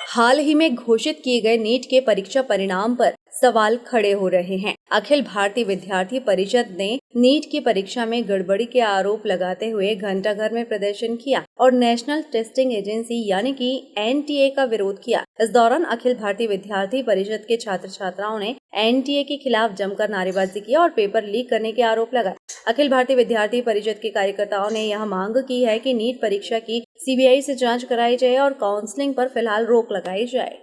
हाल ही में घोषित किए गए नीट के परीक्षा परिणाम पर सवाल खड़े हो रहे हैं। अखिल भारतीय विद्यार्थी परिषद ने नीट की परीक्षा में गड़बड़ी के आरोप लगाते हुए घंटाघर में प्रदर्शन किया और नेशनल टेस्टिंग एजेंसी यानी कि एनटीए का विरोध किया। इस दौरान अखिल भारतीय विद्यार्थी परिषद के छात्र छात्राओं ने एनटीए के खिलाफ जमकर नारेबाजी की और पेपर लीक करने के आरोप लगाए। अखिल भारतीय विद्यार्थी परिषद के कार्यकर्ताओं ने यह मांग की है कि नीट परीक्षा की सीबीआई से जांच कराई जाए और काउंसलिंग पर फिलहाल रोक लगाई जाए।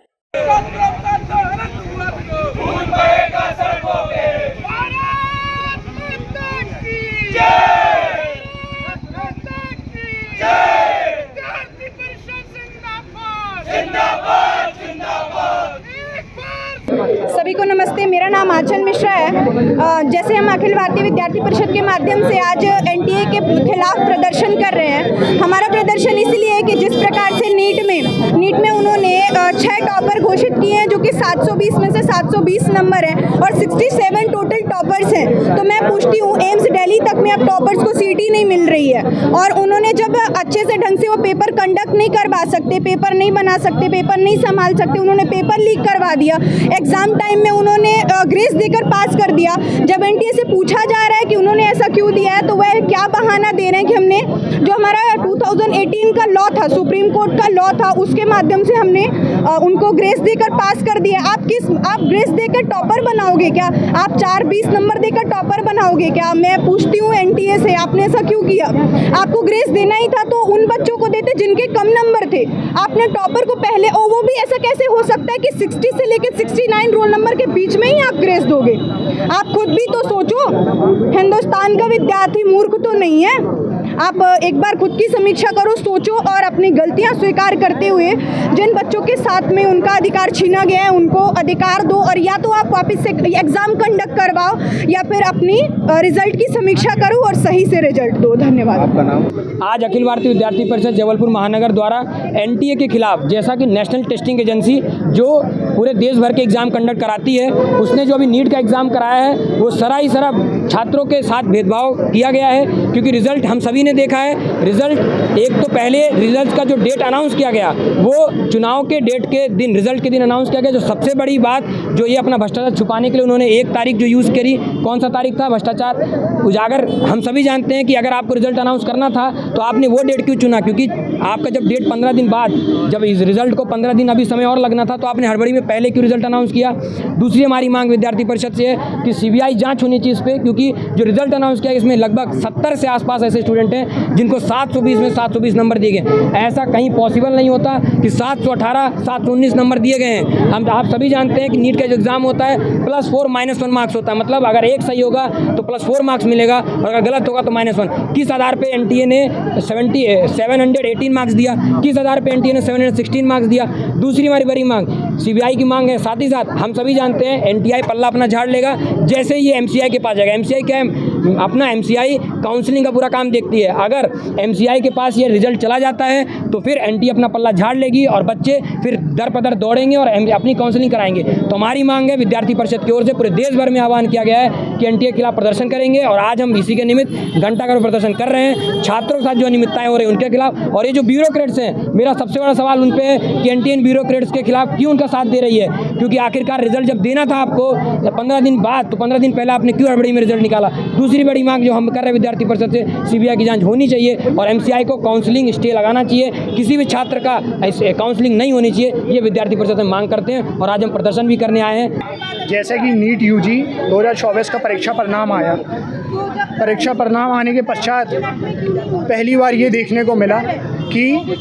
सभी को नमस्ते। मेरा नाम आंचल मिश्रा है। जैसे हम अखिल भारतीय विद्यार्थी परिषद के माध्यम से आज एनटीए के खिलाफ प्रदर्शन कर रहे हैं। हमारा प्रदर्शन इसलिए है कि जिस प्रकार से नीट में उन्होंने 6 टॉपर घोषित किए हैं, जो कि 720 में से 720 नंबर है और 67 टोटल टॉपर्स हैं। तो मैं पूछती हूँ, एम्स दिल्ली तक में अब टॉपर्स को सीट ही नहीं मिल रही है और उन्होंने जब अच्छे से ढंग से वो पेपर कंडक्ट नहीं करवा सकते, पेपर नहीं बना सकते, पेपर नहीं संभाल सकते, उन्होंने पेपर लीक करवा दिया। एग्जाम टाइम में उन्होंने ग्रेस देकर पास कर दिया। जब एनटीए से पूछा जा रहा है कि उन्होंने ऐसा क्यों दिया है, तो वह क्या बहाना दे रहे हैं कि हमने जो हमारा 2018 का लॉ था, सुप्रीम कोर्ट का लॉ था, उसके माध्यम से हमने उनको ग्रेस देकर पास कर दिया। आप ग्रेस देकर टॉपर बनाओगे क्या? आप 4-20 नंबर देकर टॉपर बनाओगे क्या? मैं पूछती हूँ एनटीए से, आपने ऐसा क्यों किया? आपको ग्रेस देना ही था तो उन बच्चों को देते जिनके कम नंबर थे। आपने टॉपर को पहले, वो भी ऐसा कैसे हो सकता है कि 60 से लेकर 69 रोल नंबर के बीच में ही आप ग्रेस दोगे? आप खुद भी तो सोचो। हिंदुस्तान का विद्यार्थी मूर्ख तो नहीं है। आप एक बार खुद की समीक्षा करो, सोचो और अपनी गलतियां स्वीकार करते हुए जिन बच्चों के साथ में उनका अधिकार छीना गया है उनको अधिकार दो, और या तो आप वापस से एग्जाम कंडक्ट करवाओ या फिर अपनी रिजल्ट की समीक्षा करो और सही से रिजल्ट दो। धन्यवाद। आपका नाम? आज अखिल भारतीय विद्यार्थी परिषद जबलपुर महानगर द्वारा एनटीए के खिलाफ, जैसा कि नेशनल टेस्टिंग एजेंसी जो पूरे देश भर के एग्जाम कंडक्ट कराती है, उसने जो अभी नीट का एग्जाम कराया है वो सराही सरा छात्रों के साथ भेदभाव किया गया है। क्योंकि रिजल्ट हम सभी ने देखा है। रिजल्ट एक तो पहले रिजल्ट का जो डेट अनाउंस किया गया वो चुनाव के डेट के दिन, रिजल्ट के दिन अनाउंस किया गया। जो सबसे बड़ी बात जो ये अपना भ्रष्टाचार छुपाने के लिए उन्होंने एक तारीख जो यूज़ करी, कौन सा तारीख था? भ्रष्टाचार उजागर। हम सभी जानते हैं कि अगर आपको रिजल्ट अनाउंस करना था तो आपने वो डेट क्यों चुना? क्योंकि आपका जब डेट 15 दिन बाद, जब इस रिजल्ट को 15 दिन अभी समय और लगना था, तो आपने हड़बड़ी में पहले क्यों रिजल्ट अनाउंस किया? दूसरी हमारी मांग विद्यार्थी परिषद से है कि सीबीआई जांच होनी चाहिए इस पर, क्योंकि जो रिजल्ट अनाउंस किया इसमें लगभग 70 से आसपास ऐसे स्टूडेंट हैं जिनको 720 में 720 नंबर दिए गए। ऐसा कहीं पॉसिबल नहीं होता कि 718, 719 नंबर दिए गए हैं। आप सभी जानते हैं कि नीट का जो एग्जाम होता है +4 -1 मार्क्स होता है। मतलब अगर एक सही होगा तो +4 मार्क्स मिलेगा और अगर गलत होगा तो -1। किस आधार पे एनटीए ने 718 मार्क्स दिया? किस आधार पे एनटीए ने 716 मार्क्स दिया? दूसरी हमारी बड़ी मांग सीबीआई की मांग है। साथ ही साथ हम सभी जानते हैं एनटीआई पल्ला अपना झाड़ लेगा जैसे ही एमसीआई के पास जाएगा। एमसीआई क्या है? अपना एमसीआई काउंसलिंग का पूरा काम देखती है। अगर एमसीआई के पास ये रिजल्ट चला जाता है तो फिर एनटीए अपना पल्ला झाड़ लेगी और बच्चे फिर दर पदर दौड़ेंगे और अपनी काउंसलिंग कराएंगे। तो हमारी मांग है, विद्यार्थी परिषद की ओर से पूरे देश भर में आह्वान किया गया है कि एनटीए के खिलाफ प्रदर्शन करेंगे और आज हम इसी के निमित्त घंटाघर प्रदर्शन कर रहे हैं। छात्रों के साथ जो अनियमितताएं हो रही हैं उनके खिलाफ, और ये जो ब्यूरोक्रेट्स हैं, मेरा सबसे बड़ा सवाल उन पे है कि एनटीए ब्यूरोक्रेट्स के खिलाफ क्यों उनका साथ दे रही है? क्योंकि आखिरकार रिजल्ट जब देना था आपको 15 दिन बाद, तो 15 दिन पहले आपने क्यों हड़बड़ी में रिजल्ट निकाला? दूसरी बड़ी मांग जो हम कर रहे हैं विद्यार्थी परिषद से, सीबीआई की जांच होनी चाहिए और एमसीआई को काउंसलिंग स्टे लगाना चाहिए। किसी भी छात्र का काउंसलिंग नहीं होनी चाहिए, ये विद्यार्थी परिषद में मांग करते हैं और आज हम प्रदर्शन भी करने आए हैं। जैसे कि नीट यूजी 2024 का परीक्षा परिणाम आया, परीक्षा परिणाम आने के पश्चात पहली बार ये देखने को मिला कि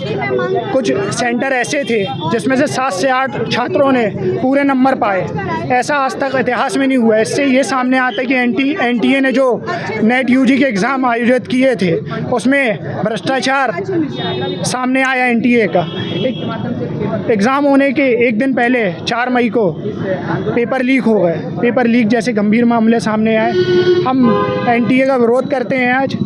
कुछ सेंटर ऐसे थे जिसमें से 7 से 8 छात्रों ने पूरे नंबर पाए। ऐसा आज तक इतिहास में नहीं हुआ। इससे ये सामने आता है कि एनटीए ने जो नेट यूजी के एग्ज़ाम आयोजित किए थे उसमें भ्रष्टाचार सामने आया। एनटीए का एग्ज़ाम होने के एक दिन पहले 4 मई को पेपर लीक हो गए। पेपर लीक जैसे गंभीर मामले सामने आए। हम एनटीए का विरोध करते हैं आज